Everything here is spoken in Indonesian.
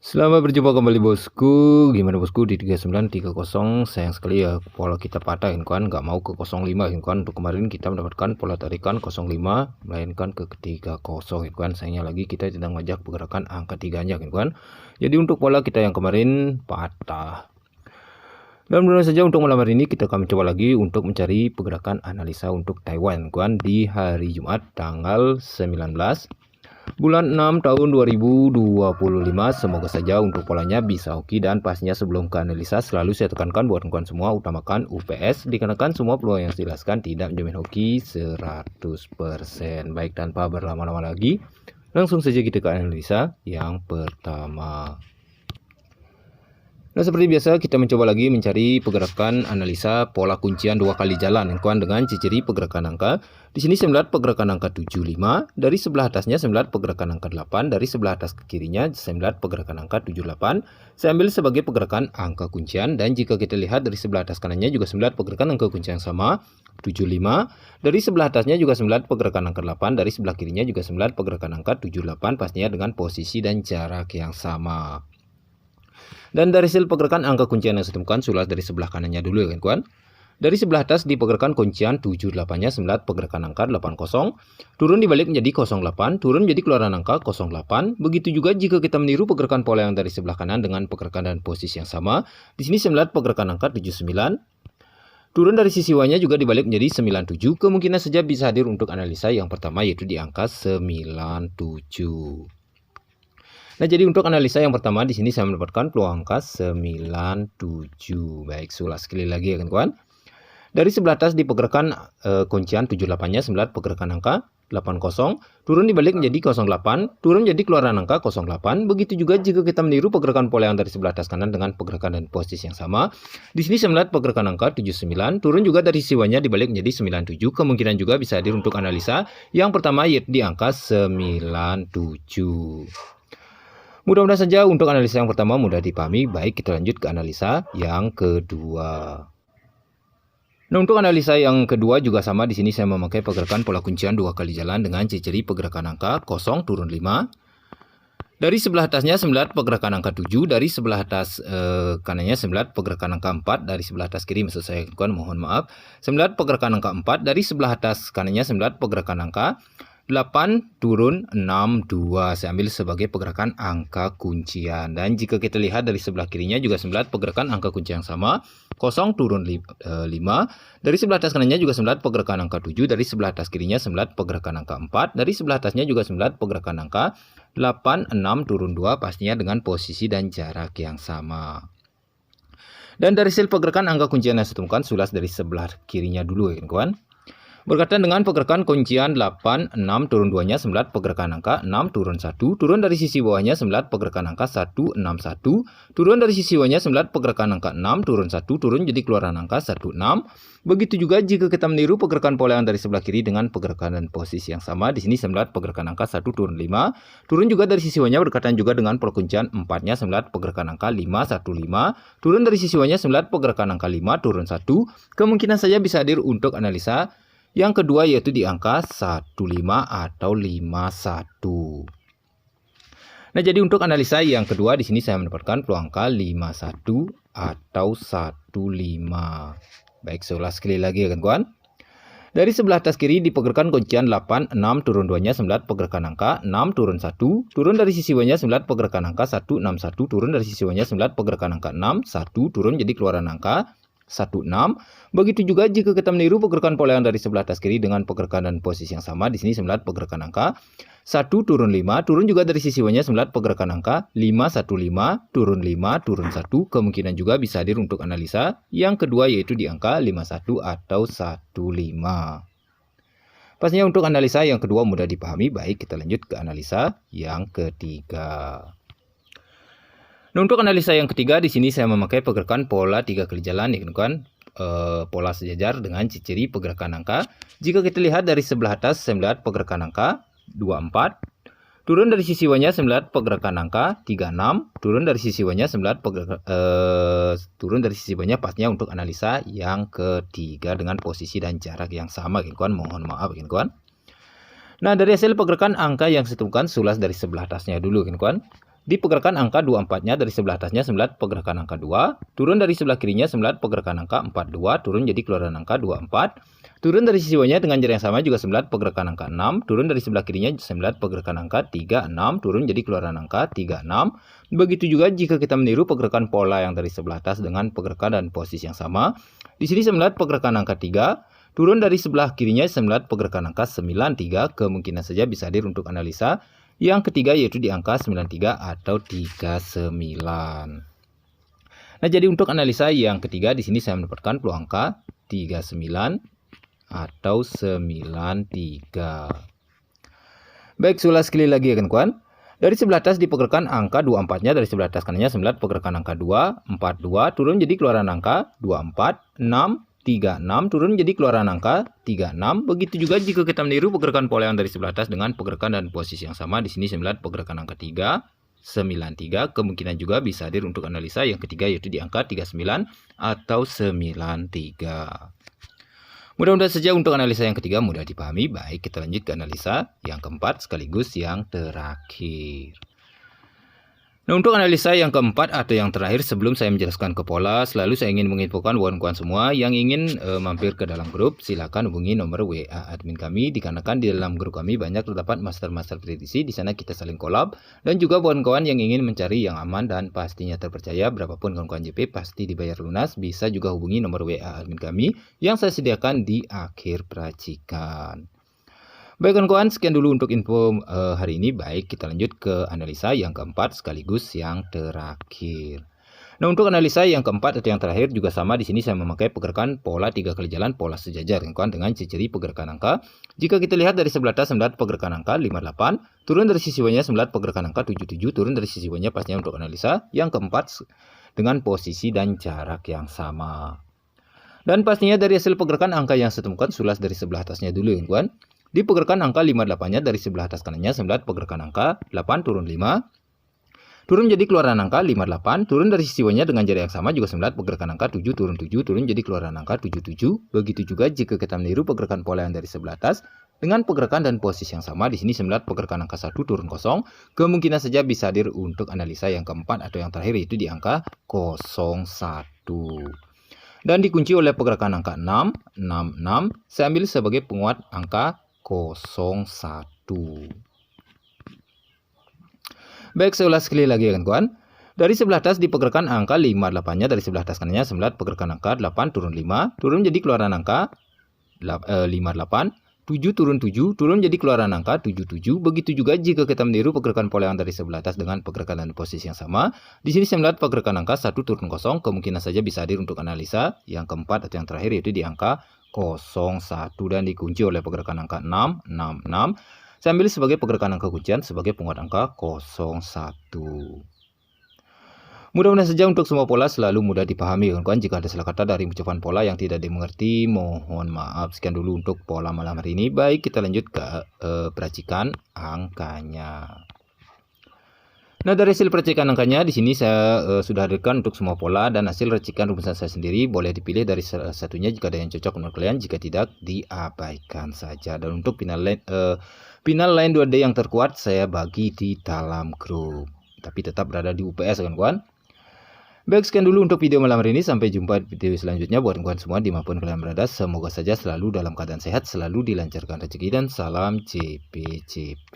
Selamat berjumpa kembali bosku. Gimana bosku di 3930? Sayang sekali ya pola kita patah ya kawan, nggak mau ke 05 ya kawan. Untuk kemarin kita mendapatkan pola tarikan 05 melainkan ke 30 ya kawan. Sayangnya lagi kita tidak ngajak pergerakan angka tiganya ya kawan. Jadi untuk pola kita yang kemarin patah. Dan mudah saja untuk malam hari ini kita akan mencoba lagi untuk mencari pergerakan analisa untuk Taiwan kawan di hari Jumat tanggal 19 bulan 6 tahun 2025. Semoga saja untuk polanya bisa oke, dan pastinya sebelum ke analisa selalu saya tekankan buat kawan semua utamakan UPS dikarenakan semua peluang yang dijelaskan tidak menjamin hoki 100%. Baik, tanpa berlama-lama lagi langsung saja kita ke analisa yang pertama. Nah, seperti biasa kita mencoba lagi mencari pergerakan analisa pola kuncian dua kali jalan kawan dengan ciri pergerakan angka. Di sini saya melihat pergerakan angka 75, dari sebelah atasnya saya melihat pergerakan angka 8, dari sebelah atas ke kirinya saya melihat pergerakan angka 78. Saya ambil sebagai pergerakan angka kuncian, dan jika kita lihat dari sebelah atas kanannya juga saya melihat pergerakan angka kuncian yang sama 75. Dari sebelah atasnya juga saya melihat pergerakan angka 8, dari sebelah kirinya juga saya melihat pergerakan angka 78, pastinya dengan posisi dan jarak yang sama. Dan dari hasil pergerakan angka kuncian yang saya temukan, sudah dari sebelah kanannya dulu ya kawan. Dari sebelah atas di pergerakan kuncian 78-nya saya melihat pergerakan angka 80, turun dibalik menjadi 08, turun menjadi keluaran angka 08. Begitu juga jika kita meniru pergerakan pola yang dari sebelah kanan dengan pergerakan dan posisi yang sama. Di sini saya melihat pergerakan angka 79. Turun dari sisi Y-nya juga dibalik menjadi 97. Kemungkinan saja bisa hadir untuk analisa yang pertama yaitu di angka 97. Nah, jadi untuk analisa yang pertama di sini saya mendapatkan peluang angka 97. Baik, ulas sekali lagi ya kawan. Dari sebelah atas di pergerakan kuncian 78-nya saya melihat pergerakan angka 80, turun dibalik menjadi 08, turun jadi keluaran angka 08. Begitu juga jika kita meniru pergerakan pola yang dari sebelah atas kanan dengan pergerakan dan posisi yang sama. Di sini saya melihat pergerakan angka 79, turun juga dari sisi Y-nya dibalik menjadi 97. Kemungkinan juga bisa hadir untuk analisa yang pertama yaitu di angka 97. Mudah-mudahan saja untuk analisa yang pertama mudah dipahami. Baik, kita lanjut ke analisa yang kedua. Nah, untuk analisa yang kedua juga sama. Di sini saya memakai pergerakan pola kuncian dua kali jalan dengan ciri pergerakan angka 0 turun 5. Dari sebelah atasnya saya melihat pergerakan angka 7, dari sebelah atas kanannya saya melihat pergerakan angka 4, dari sebelah atas kiri maksud saya kawan, mohon maaf. Saya melihat pergerakan angka 4, dari sebelah atas kanannya saya melihat pergerakan angka 8 turun 6 2. Saya ambil sebagai pergerakan angka kuncian, dan jika kita lihat dari sebelah kirinya juga saya melihat pergerakan angka kunci yang sama 0 turun 5. Dari sebelah atas kanannya juga saya melihat pergerakan angka 7, dari sebelah atas kirinya saya melihat pergerakan angka 4, dari sebelah atasnya juga saya melihat pergerakan angka 8 6 turun 2, pastinya dengan posisi dan jarak yang sama. Dan dari hasil pergerakan angka kuncian yang saya temukan, sulas dari sebelah kirinya dulu ya kawan. Berkaitan dengan pergerakan kuncian 8, 6, turun 2-nya, saya melihat pergerakan angka 6, turun 1, turun dari sisi bawahnya, saya melihat pergerakan angka 1, 6, 1, turun dari sisi Y-nya, saya melihat pergerakan angka 6, turun 1, turun jadi keluaran angka 1, 6. Begitu juga jika kita meniru pergerakan pola yang dari sebelah kiri dengan pergerakan dan posisi yang sama. Di sini saya melihat pergerakan angka 1, turun 5, turun juga dari sisi Y-nya, berkaitan juga dengan perkuncian 4-nya, saya melihat pergerakan angka 5, 1, 5, turun dari sisi Y-nya, saya melihat pergerakan angka 5, turun 1. Kemungkinan saja bisa hadir untuk analisa yang kedua yaitu di angka 15 atau 51. Nah, jadi untuk analisa yang kedua di sini saya mendapatkan peluang angka 51 atau 15. Baik, saya ulas sekali lagi ya kawan. Dari sebelah atas kiri di pergerakan kuncian 8, 6, turun 2-nya saya melihat pergerakan angka 6, turun 1, turun dari sisi Y-nya saya melihat pergerakan angka 1, 6, 1, turun dari sisi Y-nya saya melihat pergerakan angka 6, 1, turun jadi keluaran angka 16. Begitu juga jika kita meniru pergerakan pola yang dari sebelah atas kiri dengan pergerakan dan posisi yang sama. Di sini saya melihat pergerakan angka 1, turun 5, turun juga dari sisi Y-nya saya melihat pergerakan angka 5, 1, 5, turun 5, turun 1. Kemungkinan juga bisa hadir untuk analisa yang kedua yaitu di angka 51 atau 15. Pastinya untuk analisa yang kedua mudah dipahami. Baik, kita lanjut ke analisa yang ketiga. Nah, untuk analisa yang ketiga di sini saya memakai pergerakan pola 3 kali jalan ya kawan. Pola sejajar dengan ciri pergerakan angka. Jika kita lihat dari sebelah atas saya melihat pergerakan angka 24. Turun dari sisi Y-nya saya melihat pergerakan angka 36. Turun dari sisi Y-nya saya melihat turun dari sisi Y-nya pastinya untuk analisa yang ketiga dengan posisi dan jarak yang sama ya kawan. Mohon maaf ya kawan. Nah, dari hasil pergerakan angka yang saya temukan, sulas dari sebelah atasnya dulu ya kawan. Di pergerakan angka 24-nya dari sebelah atasnya 9 pergerakan angka 2, turun dari sebelah kirinya 9 pergerakan angka 42, turun jadi keluaran angka 24. Turun dari sisi bawahnya dengan jarak yang sama juga 9 pergerakan angka 6, turun dari sebelah kirinya 9 pergerakan angka 36, turun jadi keluaran angka 36. Begitu juga jika kita meniru pergerakan pola yang dari sebelah atas dengan pergerakan dan posisi yang sama. Di sini 9 pergerakan angka 3, turun dari sebelah kirinya 9 pergerakan angka 93, kemungkinan saja bisa hadir untuk analisa yang ketiga yaitu di angka 93 atau 39. Nah, jadi untuk analisa yang ketiga di sini saya mendapatkan peluang angka 39 atau 93. Baik, ulas sekali lagi ya kawan. Dari sebelah atas dipergerakan angka 24-nya dari sebelah atas kanannya 9 pergerakan angka 2, 42, turun jadi keluaran angka 24, 6, 36, turun jadi keluaran angka 36. Begitu juga jika kita meniru pergerakan pola yang dari sebelah atas dengan pergerakan dan posisi yang sama. Di sini 9 pergerakan angka 3, 93, kemungkinan juga bisa hadir untuk analisa yang ketiga yaitu di angka 39 atau 93. Mudah-mudahan saja untuk analisa yang ketiga mudah dipahami. Baik, kita lanjut ke analisa yang keempat sekaligus yang terakhir. Nah, untuk analisa yang keempat atau yang terakhir sebelum saya menjelaskan ke pola, selalu saya ingin menginfokan kawan-kawan semua yang ingin mampir ke dalam grup, silakan hubungi nomor WA admin kami, dikarenakan di dalam grup kami banyak terdapat master-master prediksi. Di sana kita saling kolab, dan juga kawan-kawan yang ingin mencari yang aman dan pastinya terpercaya, berapapun kawan-kawan JP pasti dibayar lunas, bisa juga hubungi nomor WA admin kami yang saya sediakan di akhir peracikan. Baik kawan-kawan, sekian dulu untuk info hari ini. Baik, kita lanjut ke analisa yang keempat sekaligus yang terakhir. Nah, untuk analisa yang keempat atau yang terakhir juga sama. Di sini saya memakai pergerakan pola 3 kali jalan pola sejajar kawan dengan ciri pergerakan angka. Jika kita lihat dari sebelah atas 9 pergerakan angka 58, turun dari sisi bawahnya 9 pergerakan angka 77, turun dari sisi bawahnya pastinya untuk analisa yang keempat dengan posisi dan jarak yang sama. Dan pastinya dari hasil pergerakan angka yang saya temukan, sulas dari sebelah atasnya dulu kawan. Di pergerakan angka 58-nya dari sebelah atas kanannya 9 pergerakan angka 8 turun 5. Turun jadi keluaran angka 58, turun dari sisi bawahnya dengan jarak yang sama juga 9 pergerakan angka 7 turun 7, turun jadi keluaran angka 77. Begitu juga jika kita meniru pergerakan pola yang dari sebelah atas dengan pergerakan dan posisi yang sama. Di sini 9 pergerakan angka 1 turun 0, kemungkinan saja bisa hadir untuk analisa yang keempat atau yang terakhir yaitu di angka 01. Dan dikunci oleh pergerakan angka 6, 6, 6. Saya ambil sebagai penguat angka 01. Baik, saya ulas sekali lagi ya kawan. Dari sebelah atas dipergerakan angka 58-nya dari sebelah atas kanannya 9 pergerakan angka 8 turun 5, turun jadi keluaran angka 58, 7 turun 7, turun jadi keluaran angka 77. Begitu juga jika kita meniru pergerakan pola yang dari sebelah atas dengan pergerakan dan posisi yang sama. Di sini saya melihat pergerakan angka 1 turun 0, kemungkinan saja bisa hadir untuk analisa yang keempat atau yang terakhir yaitu di angka 01 dan dikunci oleh pergerakan angka 6, 6, 6. Saya ambil sebagai pergerakan angka kuncian sebagai penguat angka 01. Mudah-mudahan saja untuk semua pola selalu mudah dipahami kawan-kawan. Jika ada salah kata dari ucapan pola yang tidak dimengerti, mohon maaf. Sekian dulu untuk pola malam hari ini. Baik, kita lanjut ke peracikan angkanya. Nah, dari hasil peracikan angkanya di sini saya sudah hadirkan untuk semua pola dan hasil racikan rumusan saya sendiri. Boleh dipilih dari salah satunya jika ada yang cocok menurut kalian, jika tidak diabaikan saja. Dan untuk final line 2D yang terkuat saya bagi di dalam grup, tapi tetap berada di UPS kawan-kawan. Baik, sekian dulu untuk video malam hari ini. Sampai jumpa di video selanjutnya buat kawan semua dimanapun kalian berada. Semoga saja selalu dalam keadaan sehat, selalu dilancarkan rezeki, dan salam JPJP.